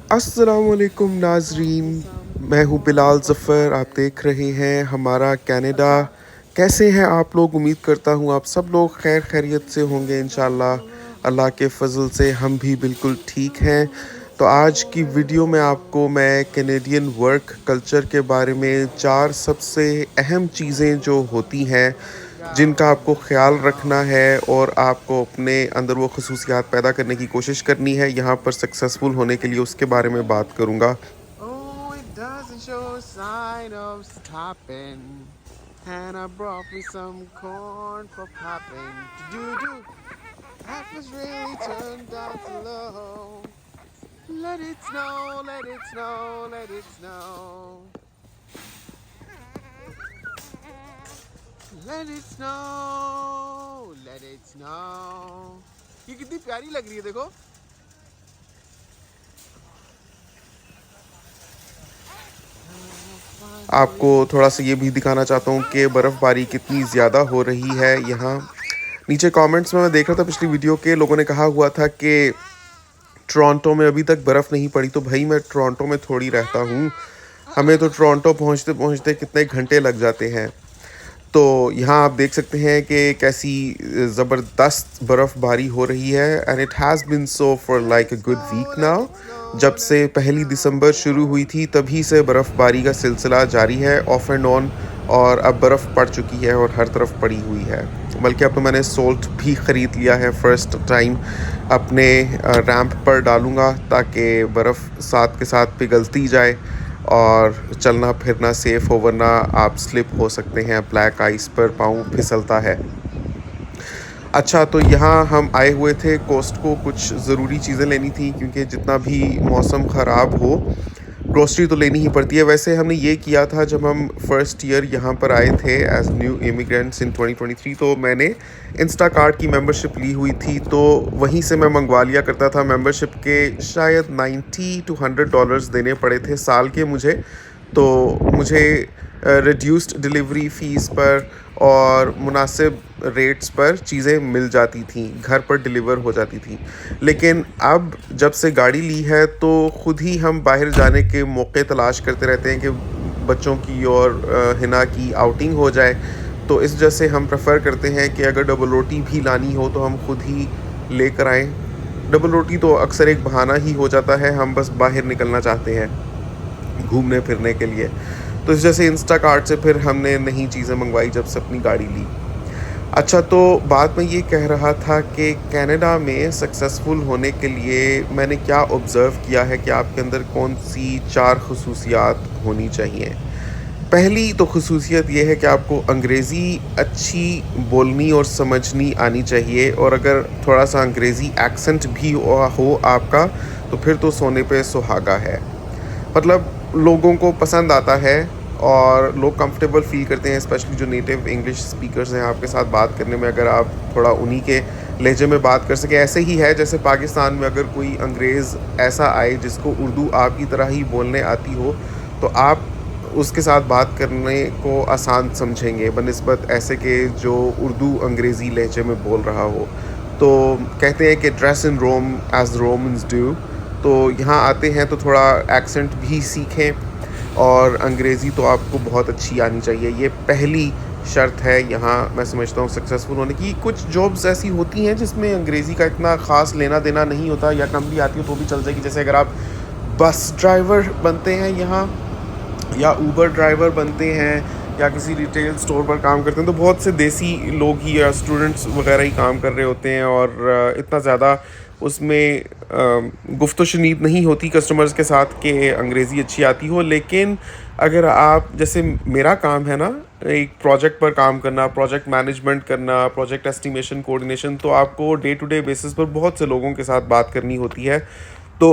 अस्सलामुअलैकुम नाजरीन, मैं हूँ बिलाल ज़फ़र। आप देख रहे हैं हमारा कनाडा। कैसे हैं आप लोग? उम्मीद करता हूँ आप सब लोग खैर खैरियत से होंगे इंशाल्लाह। अल्लाह के फ़ज़ल से हम भी बिल्कुल ठीक हैं। तो आज की वीडियो में आपको मैं कैनेडियन वर्क कल्चर के बारे में 4 सबसे अहम चीज़ें जो होती हैं जिनका आपको ख़्याल रखना है और आपको अपने अंदर वो ख़ुसूसियात पैदा करने की कोशिश करनी है यहाँ पर सक्सेसफुल होने के लिए, उसके बारे में बात करूँगा। Oh, it doesn't show a sign of stopping. Hannah brought me some corn for popping. Do. That was really turned down too low. Let it snow, let it snow, let it snow. Let it snow, let it snow. ये कितनी प्यारी लग रही है देखो। आपको थोड़ा-सा ये भी दिखाना चाहता हूँ कि बर्फ़बारी कितनी ज़्यादा हो रही है यहाँ। नीचे कमेंट्स में मैं देख रहा था पिछली वीडियो के लोगों ने कहा हुआ था कि टोरंटो में अभी तक बर्फ़ नहीं पड़ी, तो भई मैं टोरंटो में थोड़ी रहता हूँ। हमें तो टोरंटो पहुँचते-पहुँचते कितने घंटे लग जाते हैं। तो यहाँ आप देख सकते हैं कि कैसी ज़बरदस्त बर्फ़बारी हो रही है and it has been so for like a Let it good week snow, let now. it snow, जब let से it पहली दिसंबर शुरू हुई थी तभी से बर्फ़बारी का सिलसिला जारी है ऑफ एंड ऑन, और अब बर्फ़ पड़ चुकी है और हर तरफ पड़ी हुई है। बल्कि अब तो मैंने सोल्ट भी ख़रीद लिया है, फ़र्स्ट टाइम अपने रैंप पर डालूँगा ताकि बर्फ़ साथ के साथ पिघलती जाए और चलना फिरना सेफ़ हो, वरना आप स्लिप हो सकते हैं ब्लैक आइस पर, पाँव फिसलता है। अच्छा, तो यहाँ हम आए हुए थे कॉस्टको, कुछ ज़रूरी चीज़ें लेनी थी क्योंकि जितना भी मौसम ख़राब हो, ग्रोसरी तो लेनी ही पड़ती है। वैसे हमने ये किया था जब हम फर्स्ट ईयर यहाँ पर आए थे एज़ न्यू इमिग्रेंट्स इन 2023, तो मैंने इंस्टाकार्ट की मेंबरशिप ली हुई थी, तो वहीं से मैं मंगवा लिया करता था। मेंबरशिप के शायद 90 टू $100 देने पड़े थे साल के मुझे। तो मुझे रिड्यूस्ड डिलीवरी फ़ीस पर और मुनासिब रेट्स पर चीज़ें मिल जाती थीं, घर पर डिलीवर हो जाती थी। लेकिन अब जब से गाड़ी ली है तो ख़ुद ही हम बाहर जाने के मौके तलाश करते रहते हैं कि बच्चों की और हिना की आउटिंग हो जाए। तो इस वजह से हम प्रेफर करते हैं कि अगर डबल रोटी भी लानी हो तो हम खुद ही लेकर आएँ। डबल रोटी तो अक्सर एक बहाना ही हो जाता है, हम बस बाहर निकलना चाहते हैं घूमने फिरने के लिए। तो इस वजह से इंस्टाकार्ट से फिर हमने नई चीज़ें मंगवाई जब से अपनी गाड़ी ली। अच्छा, तो बात मैं ये कह रहा था कि कनाडा में सक्सेसफुल होने के लिए मैंने क्या ऑब्ज़र्व किया है कि आपके अंदर कौन-सी 4 ख़ुसूसियात होनी चाहिए। पहली तो ख़ुसूसियत ये है कि आपको अंग्रेज़ी अच्छी बोलनी और समझनी आनी चाहिए, और अगर थोड़ा-सा अंग्रेज़ी एक्सेंट भी हो आपका, तो फिर तो सोने पे सुहागा है। मतलब लोगों को पसंद आता है और लोग कंफर्टेबल फ़ील करते हैं, स्पेशली जो नेटिव इंग्लिश स्पीकर्स हैं आपके साथ बात करने में, अगर आप थोड़ा उन्हीं के लहजे में बात कर सकें। ऐसे ही है जैसे पाकिस्तान में अगर कोई अंग्रेज़ ऐसा आए जिसको उर्दू आपकी तरह ही बोलने आती हो, तो आप उसके साथ बात करने को आसान समझेंगे बनिस्बत ऐसे के जो उर्दू अंग्रेज़ी लहजे में बोल रहा हो। तो कहते हैं कि dress in Rome as Romans do. तो यहाँ आते हैं तो थोड़ा एक्सेंट भी सीखें, और अंग्रेज़ी तो आपको बहुत अच्छी आनी चाहिए। ये पहली शर्त है यहाँ मैं समझता हूँ सक्सेसफुल होने की। कुछ जॉब्स ऐसी होती हैं जिसमें अंग्रेज़ी का इतना ख़ास लेना देना नहीं होता, या कम भी आती हो तो भी चल जाएगी। जैसे अगर आप बस ड्राइवर बनते हैं यहाँ, या ऊबर ड्राइवर बनते हैं, या किसी रिटेल स्टोर पर काम करते हैं, तो बहुत से देसी लोग ही या स्टूडेंट्स वगैरह ही काम कर रहे होते हैं, और इतना ज़्यादा उसमें गुफ्त शनीद नहीं होती कस्टमर्स के साथ कि अंग्रेज़ी अच्छी आती हो। लेकिन अगर आप, जैसे मेरा काम है ना, एक प्रोजेक्ट पर काम करना, प्रोजेक्ट मैनेजमेंट करना, प्रोजेक्ट एस्टिमेशन कोऑर्डिनेशन, तो आपको डे टू डे बेसिस पर बहुत से लोगों के साथ बात करनी होती है। तो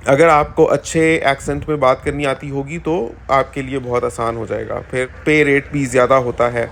अगर आपको अच्छे एक्सेंट में बात करनी आती होगी तो आपके लिए बहुत आसान हो जाएगा। फिर पे रेट भी ज़्यादा होता है।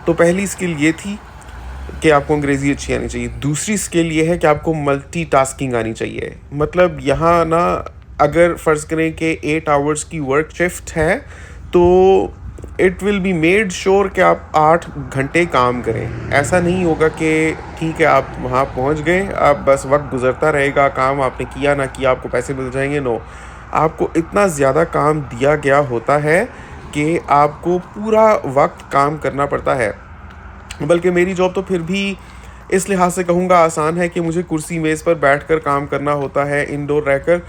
तो पहली स्किल ये थी कि आपको अंग्रेज़ी अच्छी आनी चाहिए। दूसरी स्किल ये है कि आपको मल्टीटास्किंग आनी चाहिए। मतलब यहाँ ना, अगर फ़र्ज़ करें कि 8 आवर्स की वर्क शिफ्ट है, तो it will be made sure कि आप 8 घंटे काम करें। ऐसा नहीं होगा कि ठीक है आप वहाँ पहुँच गए, अब बस वक्त गुजरता रहेगा, काम आपने किया ना किया आपको पैसे मिल जाएंगे। नो, आपको इतना ज़्यादा काम दिया गया होता है कि आपको पूरा वक्त काम करना पड़ता है। बल्कि मेरी जॉब तो फिर भी इस लिहाज से कहूँगा आसान है कि मुझे कुर्सी मेज़ पर बैठकर काम करना होता है इंडोर रहकर।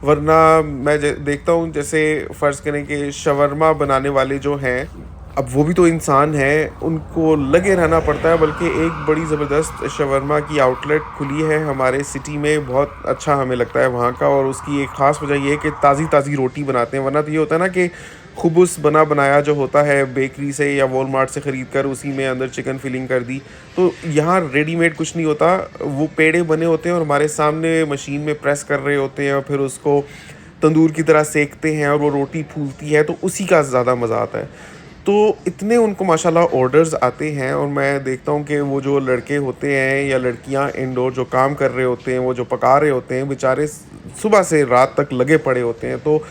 वरना मैं देखता हूँ जैसे फ़र्ज़ करें कि शवरमा बनाने वाले जो हैं, अब वो भी तो इंसान हैं, उनको लगे रहना पड़ता है। बल्कि एक बड़ी ज़बरदस्त शवरमा की आउटलेट खुली है हमारे सिटी में, बहुत अच्छा हमें लगता है वहाँ का। और उसकी एक ख़ास वजह ये है कि ताज़ी ताज़ी रोटी बनाते हैं। वरना तो ये होता है ना कि खुबूस बना बनाया जो होता है बेकरी से या वॉलमार्ट से ख़रीद कर उसी में अंदर चिकन फिलिंग कर दी। तो यहाँ रेडीमेड कुछ नहीं होता, वो पेड़े बने होते हैं और हमारे सामने मशीन में प्रेस कर रहे होते हैं और फिर उसको तंदूर की तरह सेकते हैं और वो रोटी फूलती है, तो उसी का ज़्यादा मज़ा आता है। तो इतने उनको माशाल्लाह ऑर्डर्स आते हैं और मैं देखता हूँ कि वो जो लड़के होते हैं या लड़कियाँ इंडोर जो काम कर रहे होते हैं, वो जो पका रहे होते हैं, बेचारे सुबह से रात तक लगे पड़े होते हैं। तो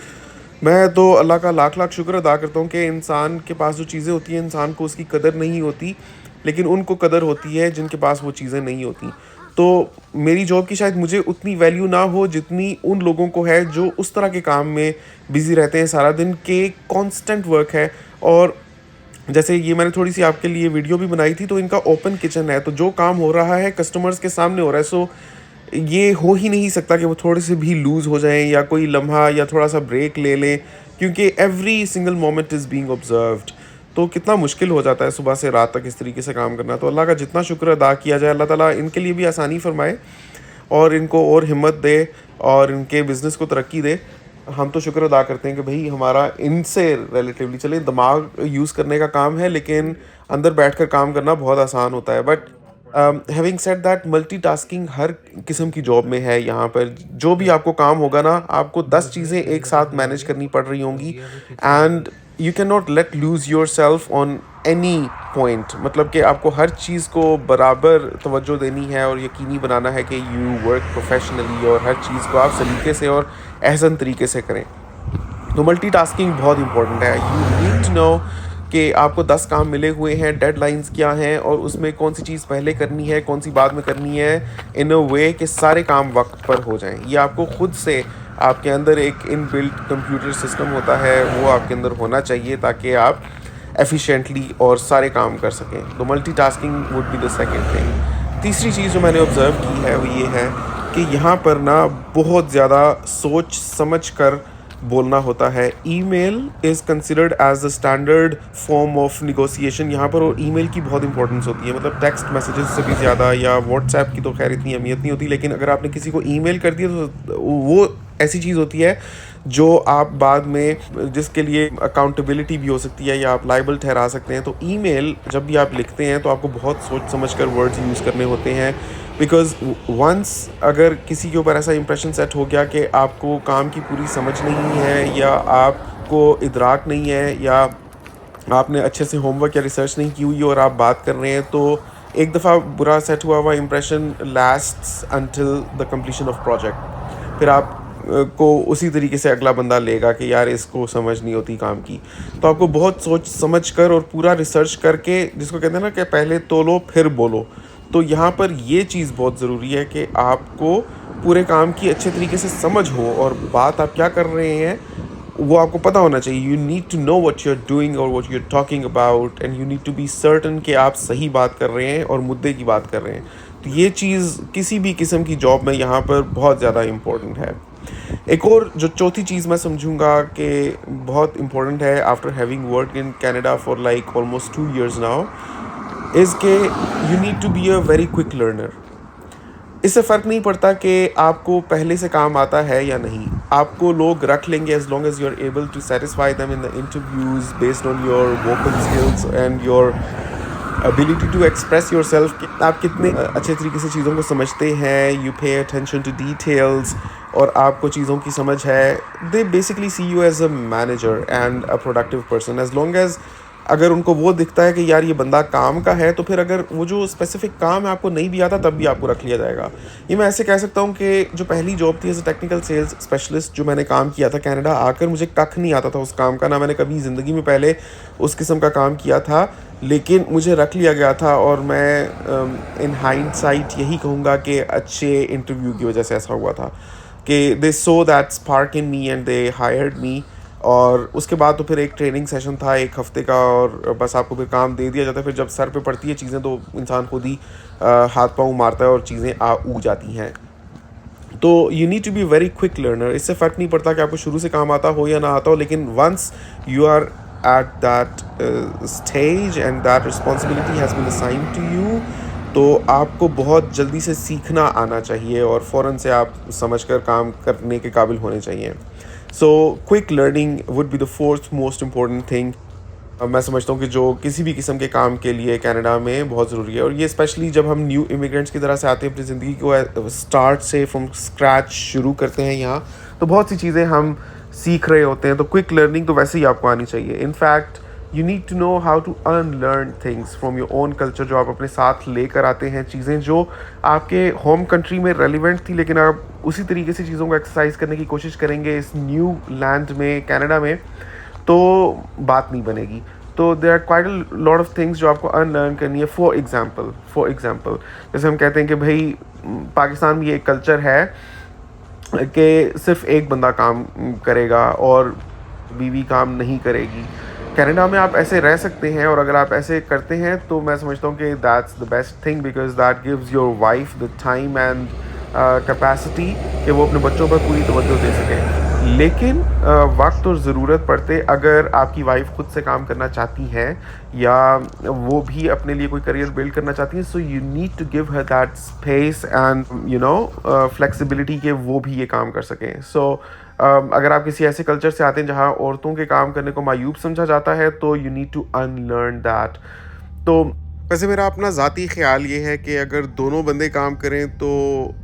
मैं तो अल्लाह का लाख लाख शुक्र अदा करता हूँ कि इंसान के पास जो चीज़ें होती हैं इंसान को उसकी कदर नहीं होती, लेकिन उनको कदर होती है जिनके पास वो चीज़ें नहीं होती। तो मेरी जॉब की शायद मुझे उतनी वैल्यू ना हो जितनी उन लोगों को है जो उस तरह के काम में बिज़ी रहते हैं सारा दिन, के कांस्टेंट वर्क है। और जैसे ये मैंने थोड़ी सी आपके लिए वीडियो भी बनाई थी, तो इनका ओपन किचन है, तो जो काम हो रहा है कस्टमर्स के सामने हो रहा है। सो ये हो ही नहीं सकता कि वो थोड़े से भी लूज़ हो जाएं या कोई लम्हा या थोड़ा सा ब्रेक ले लें, क्योंकि every single moment is being observed. तो कितना मुश्किल हो जाता है सुबह से रात तक इस तरीके से काम करना। तो अल्लाह का जितना शुक्र अदा किया जाए, अल्लाह ताला इनके लिए भी आसानी फरमाए और इनको और हिम्मत दे और इनके बिज़नेस को तरक्की दे। हम तो शुक्र अदा करते हैं कि भाई हमारा इनसे रिलेटिवली चले दिमाग यूज़ करने का काम है, लेकिन अंदर बैठकर काम करना बहुत आसान होता है। But having said that, multitasking हर किस्म की जॉब में है। यहाँ पर जो भी आपको काम होगा ना, आपको 10 चीज़ें एक साथ मैनेज करनी पड़ रही होंगी and you can not let lose your self on any point. मतलब कि आपको हर चीज़ को बराबर तवज्जो देनी है और यकीनी बनाना है कि यू वर्क प्रोफेशनली और हर चीज़ को आप सलीके से और एहसन तरीके से करें। तो मल्टीटास्किंग बहुत इंपॉर्टेंट है। यू नीड टू नो कि आपको 10 काम मिले हुए हैं, डेडलाइंस क्या हैं और उसमें कौन सी चीज़ पहले करनी है, कौन सी बाद में करनी है, इन अ वे कि सारे काम वक्त पर हो जाएं। ये आपको खुद से, आपके अंदर एक इनबिल्ट कंप्यूटर सिस्टम होता है, वो आपके अंदर होना चाहिए ताकि आप एफिशिएंटली और सारे काम कर सकें। तो multitasking would be the second thing. तीसरी चीज़ जो मैंने ऑब्ज़र्व की है वो ये है कि यहाँ पर ना बहुत ज़्यादा सोच समझ कर बोलना होता है। Email is considered as the standard form of negotiation यहाँ पर, और ईमेल की बहुत इंपॉर्टेंस होती है। मतलब टेक्स्ट मैसेजेस से भी ज़्यादा, या व्हाट्सएप की तो खैर इतनी अहमियत नहीं होती, लेकिन अगर आपने किसी को ईमेल कर दिया तो वो ऐसी चीज़ होती है जो आप बाद में, जिसके लिए अकाउंटेबिलिटी भी हो सकती है या आप लाइबल ठहरा सकते हैं। तो ईमेल जब भी आप लिखते हैं तो आपको बहुत सोच समझ कर वर्ड्स यूज़ करने होते हैं, बिकॉज़ वंस अगर किसी के ऊपर ऐसा इंप्रेशन सेट हो गया कि आपको काम की पूरी समझ नहीं है या आपको इदराक नहीं है या आपने अच्छे से होमवर्क या रिसर्च नहीं की हुई और आप बात कर रहे हैं, तो एक दफ़ा बुरा सेट हुआ हुआ impression lasts until the completion of project. फिर आप को उसी तरीके से अगला बंदा लेगा कि यार इसको समझ नहीं होती काम की। तो आपको बहुत सोच समझ कर और पूरा रिसर्च करके, जिसको कहते हैं ना कि पहले तोलो फिर बोलो, तो यहाँ पर ये चीज़ बहुत ज़रूरी है कि आपको पूरे काम की अच्छे तरीके से समझ हो और बात आप क्या कर रहे हैं वो आपको पता होना चाहिए। You need to know what you are doing और what you are talking about, and you need to be certain कि आप सही बात कर रहे हैं और मुद्दे की बात कर रहे हैं। तो ये चीज़ किसी भी किस्म की जॉब में यहाँ पर बहुत ज़्यादा इम्पोर्टेंट है। एक और जो चौथी चीज़ मैं समझूंगा कि बहुत इम्पोर्टेंट है, after having work in Canada for like almost 2 years now, is के you need to be a very quick learner. इससे फ़र्क नहीं पड़ता कि आपको पहले से काम आता है या नहीं, आपको लोग रख लेंगे as long as you are able to satisfy them in the interviews based on your vocal skills and your ability to express your self, कि आप कितने अच्छे तरीके से चीज़ों को समझते हैं, you pay attention to details और आपको चीज़ों की समझ है। They basically see you as a manager and a productive person. As long as अगर उनको वो दिखता है कि यार ये बंदा काम का है, तो फिर अगर वो जो स्पेसिफ़िक काम है आपको नहीं भी आता, तब भी आपको रख लिया जाएगा। ये मैं ऐसे कह सकता हूँ कि जो पहली जॉब थी as a technical sales specialist जो मैंने काम किया था कनाडा आकर, मुझे कख नहीं आता था उस काम का, ना मैंने कभी ज़िंदगी में पहले उस किस्म का काम किया था, लेकिन मुझे रख लिया गया था। और मैं इन हाइंडसाइट यही कहूँगा कि अच्छे इंटरव्यू की वजह से ऐसा हुआ था कि they saw that spark in me and they hired me. और उसके बाद तो फिर एक ट्रेनिंग सेशन था 1 हफ़्ते का, और बस आपको फिर काम दे दिया जाता है। फिर जब सर पे पड़ती है चीज़ें तो इंसान खुद ही हाथ पाँव मारता है और चीज़ें उग जाती हैं। तो you need to be very quick learner. इससे फ़र्क नहीं पड़ता कि आपको शुरू से काम आता हो या ना आता हो, लेकिन once you are at that stage and that responsibility has been assigned to you, तो आपको बहुत जल्दी से सीखना आना चाहिए और फ़ौरन से आप समझकर काम करने के काबिल होने चाहिए। So quick learning would be the fourth most important thing. मैं समझता हूँ कि जो किसी भी किस्म के काम के लिए कनाडा में बहुत ज़रूरी है, और ये स्पेशली जब हम न्यू इमिग्रेंट्स की तरह से आते हैं, अपनी ज़िंदगी को स्टार्ट से फ्रॉम स्क्रैच शुरू करते हैं यहाँ, तो बहुत सी चीज़ें हम सीख रहे होते हैं। तो क्विक लर्निंग तो वैसे ही आपको आनी चाहिए। In fact you need to know how to unlearn things from your own culture, जो आप अपने साथ लेकर आते हैं, चीज़ें जो आपके होम कंट्री में रेलिवेंट थी, लेकिन आप उसी तरीके से चीज़ों को एक्सरसाइज करने की कोशिश करेंगे इस न्यू लैंड में, कनाडा में, तो बात नहीं बनेगी। तो there are quite a lot of things जो आपको अनलर्न करनी है। फॉर एग्ज़ाम्पल जैसे हम कहते हैं कि भाई पाकिस्तान में ये एक कल्चर है कि सिर्फ एक बंदा काम करेगा और बीवी काम नहीं करेगी। कनाडा में आप ऐसे रह सकते हैं, और अगर आप ऐसे करते हैं तो मैं समझता हूँ कि that's the best thing, because that gives your wife the time and capacity कि वो अपने बच्चों पर पूरी तवज्जो दे सकें। लेकिन वक्त और ज़रूरत पड़ते अगर आपकी वाइफ खुद से काम करना चाहती हैं या वो भी अपने लिए कोई करियर बिल्ड करना चाहती हैं, so you need to give her that space and flexibility कि वो भी ये काम कर सकें। सो अगर आप किसी ऐसे कल्चर से आते हैं जहाँ औरतों के काम करने को मायूब समझा जाता है, तो you need to unlearn that. तो वैसे मेरा अपना ज़ाती ख़्याल ये है कि अगर दोनों बंदे काम करें तो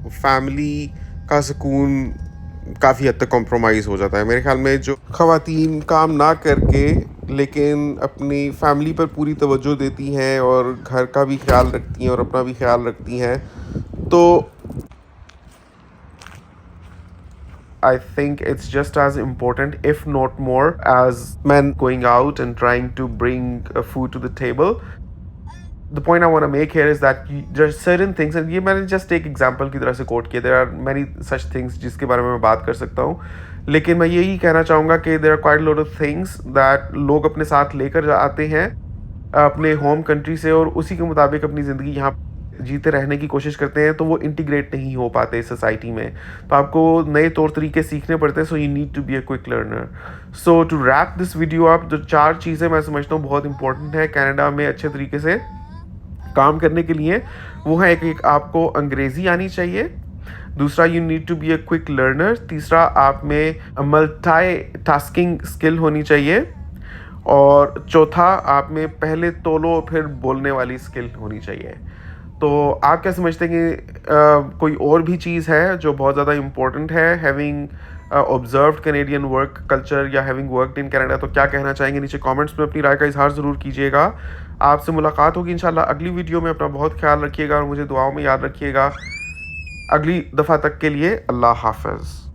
फैमिली का सुकून काफ़ी हद तक कॉम्प्रोमाइज़ हो जाता है। मेरे ख़्याल में जो ख़वातीन काम ना करके लेकिन अपनी फैमिली पर पूरी तवज्जो देती हैं और घर का भी ख़्याल रखती हैं और अपना भी ख़्याल रखती हैं, तो I think it's just as important, if not more, as men going out and trying to bring food to the table. The point I want to make here is that there are certain things, and ये मैंने just एक example की तरह से quote किया, there are many such things जिसके बारे में मैं बात कर सकता हूँ, लेकिन मैं यही कहना चाहूँगा कि there are quite a lot of things that लोग अपने साथ लेकर आते हैं अपने होम कंट्री से, और उसी के मुताबिक अपनी ज़िंदगी यहाँ जीते रहने की कोशिश करते हैं, तो वो इंटीग्रेट नहीं हो पाते इस सोसाइटी में। तो आपको नए तौर तरीके सीखने पड़ते हैं। So you need to be a quick learner. So to wrap this video up, जो 4 चीज़ें मैं समझता हूँ बहुत इंपॉर्टेंट है कनाडा में अच्छे तरीके से काम करने के लिए, वो है एक आपको अंग्रेज़ी आनी चाहिए, दूसरा you need to be a quick learner, तीसरा आप में मल्टी टास्किंग स्किल होनी चाहिए, और चौथा आप में पहले तोलो फिर बोलने वाली स्किल होनी चाहिए। तो आप क्या समझते हैं कि कोई और भी चीज़ है जो बहुत ज़्यादा इम्पोर्टेंट है having observed Canadian work culture या हैविंग वर्कड इन कनाडा? तो क्या कहना चाहेंगे नीचे कमेंट्स में अपनी राय का इजहार ज़रूर कीजिएगा। आपसे मुलाकात होगी इंशाल्लाह अगली वीडियो में। अपना बहुत ख्याल रखिएगा और मुझे दुआओं में याद रखिएगा। अगली दफ़ा तक के लिए अल्लाह हाफ़िज़।